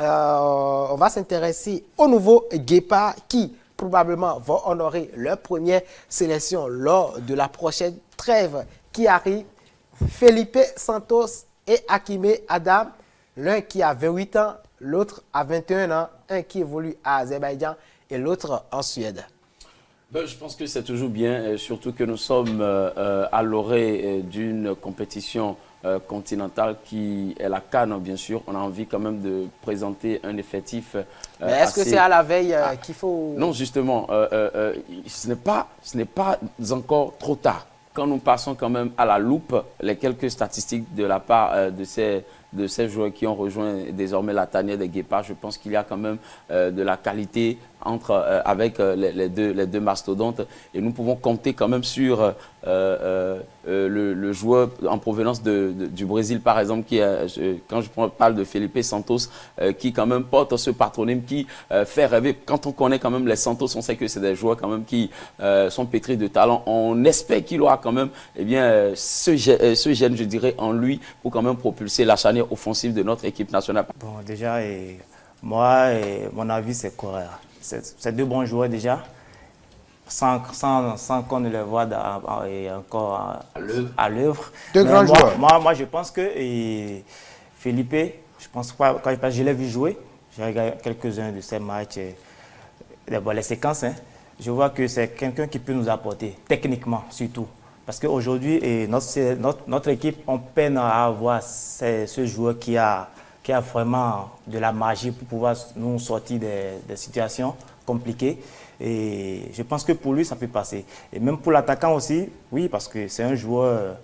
on va s'intéresser au nouveau Guépard qui probablement va honorer leur première sélection lors de la prochaine trêve qui arrive. Felipe Santos et Hakimi Adam, l'un qui a 28 ans, l'autre a 21 ans, un qui évolue à Azerbaïdjan et l'autre en Suède. Ben, je pense que c'est toujours bien, surtout que nous sommes à l'orée d'une compétition continentale qui est la CAN, bien sûr. On a envie quand même de présenter un effectif. Mais est-ce que c'est à la veille qu'il faut... Non, justement, ce n'est pas encore trop tard. Quand nous passons quand même à la loupe les quelques statistiques de la part de ces joueurs qui ont rejoint désormais la tanière des Guépards, je pense qu'il y a quand même de la qualité avec les deux mastodontes. Et nous pouvons compter quand même sur le joueur en provenance du Brésil, par exemple, quand je parle de Felipe Santos, qui quand même porte ce patronyme qui fait rêver. Quand on connaît quand même les Santos, on sait que c'est des joueurs quand même qui sont pétris de talent. On espère qu'il aura quand même ce gène, je dirais, en lui pour quand même propulser la charnière offensive de notre équipe nationale. Bon, déjà, moi, mon avis, c'est Correa. C'est deux bons joueurs déjà, sans qu'on ne les voit encore à l'œuvre. Deux grands joueurs. Moi, je pense que Felipe, je pense pas, quand je l'ai vu jouer, j'ai regardé quelques-uns de ses matchs, les séquences, hein, je vois que c'est quelqu'un qui peut nous apporter, techniquement surtout. Parce qu'aujourd'hui, notre équipe, on peine à avoir ce joueur qui a vraiment de la magie pour pouvoir nous sortir des situations compliquées. Et je pense que pour lui, ça peut passer. Et même pour l'attaquant aussi, oui, parce que c'est un joueur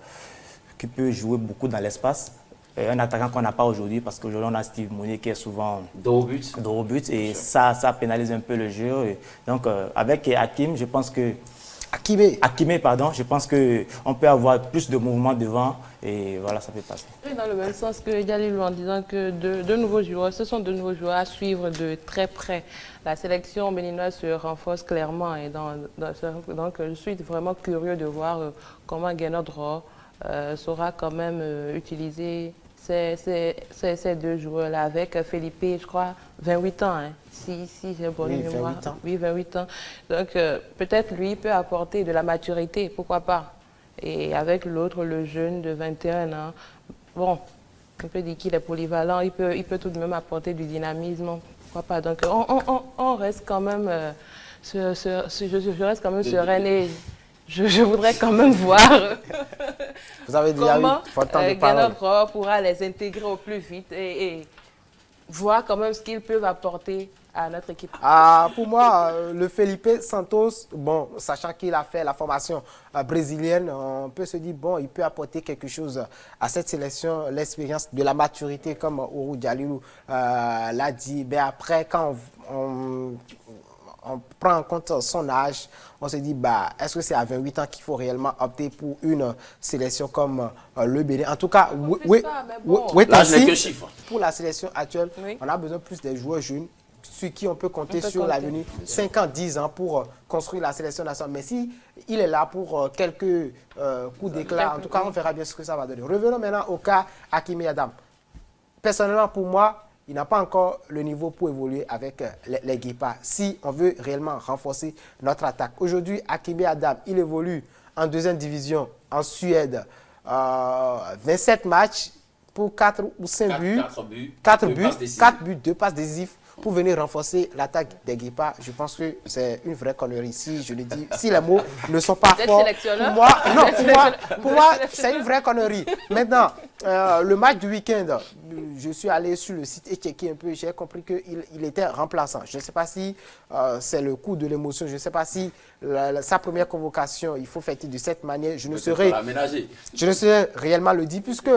qui peut jouer beaucoup dans l'espace. Un attaquant qu'on n'a pas aujourd'hui, parce qu'aujourd'hui, on a Steve Mounier qui est souvent dos au but. Et ça pénalise un peu le jeu. Et donc, avec Hakim, je pense que Hakimi, pardon, je pense qu'on peut avoir plus de mouvements devant et voilà, ça peut passer. Et dans le même sens que Dialilou en disant que de nouveaux joueurs, ce sont de nouveaux joueurs à suivre de très près. La sélection béninoise se renforce clairement et donc je suis vraiment curieux de voir comment Gernot Rohr saura quand même utiliser ces deux joueurs-là avec Felipe, je crois, 28 ans, hein, si j'ai bonne mémoire. 28 ans. Oui, 28 ans. Donc, peut-être lui peut apporter de la maturité, pourquoi pas. Et avec l'autre, le jeune de 21 ans, bon, on peut dire qu'il est polyvalent, il peut tout de même apporter du dynamisme, pourquoi pas. Donc, on reste quand même, je reste quand même sereine et je voudrais quand même voir Vous avez déjà comment Gernot Rohr pourra les intégrer au plus vite et voir quand même ce qu'ils peuvent apporter à notre équipe. Pour moi, le Felipe Santos, bon, sachant qu'il a fait la formation brésilienne, on peut se dire, bon, il peut apporter quelque chose à cette sélection, l'expérience de la maturité, comme Ourou Dialilou l'a dit. Mais après, quand on prend en compte son âge, on se dit, bah, est-ce que c'est à 28 ans qu'il faut réellement opter pour une sélection comme le Bénin? En tout cas, oui, l'âge n'est que chiffre. Pour la sélection actuelle, oui, on a besoin plus des joueurs jeunes, sur qui on peut compter sur l'avenir, 5 ans, 10 ans pour construire la sélection nationale. Mais si il est là pour quelques coups d'éclat, en tout cas, on verra bien ce que ça va donner. Revenons maintenant au cas Hakimi Adam. Personnellement, pour moi, il n'a pas encore le niveau pour évoluer avec les Guépards. Si on veut réellement renforcer notre attaque. Aujourd'hui, Hakimi Adam, il évolue en deuxième division en Suède. 27 matchs pour 4 ou 5 buts. 4 buts, 2 passes décisives pour venir renforcer l'attaque des Guépards. Je pense que c'est une vraie connerie. Si je le dis, si les mots ne sont pas forts, pour moi, c'est une vraie connerie. Maintenant, le match du week-end, je suis allé sur le site et checké un peu, j'ai compris qu'il était remplaçant. Je ne sais pas si c'est le coup de l'émotion, je ne sais pas si sa première convocation, il faut fêter de cette manière. Je ne saurais réellement le dire, puisque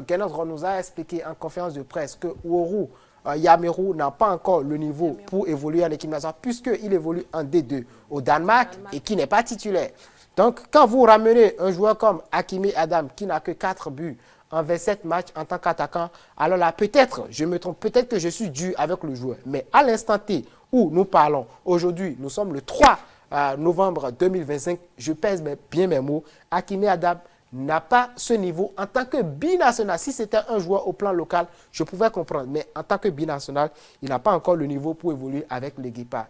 Gernot Rohr nous a expliqué en conférence de presse que Ourou Yameru n'a pas encore le niveau pour évoluer en équipe nationale, puisqu'il évolue en D2 au Danemark et qui n'est pas titulaire. Donc, quand vous ramenez un joueur comme Hakimi Adam, qui n'a que 4 buts en 27 matchs en tant qu'attaquant, alors là, peut-être, je me trompe, peut-être que je suis dû avec le joueur. Mais à l'instant T où nous parlons, aujourd'hui, nous sommes le 3 novembre 2025, je pèse bien mes mots, Hakimi Adam, n'a pas ce niveau. En tant que binational, si c'était un joueur au plan local, je pouvais comprendre. Mais en tant que binational, il n'a pas encore le niveau pour évoluer avec les Guépards.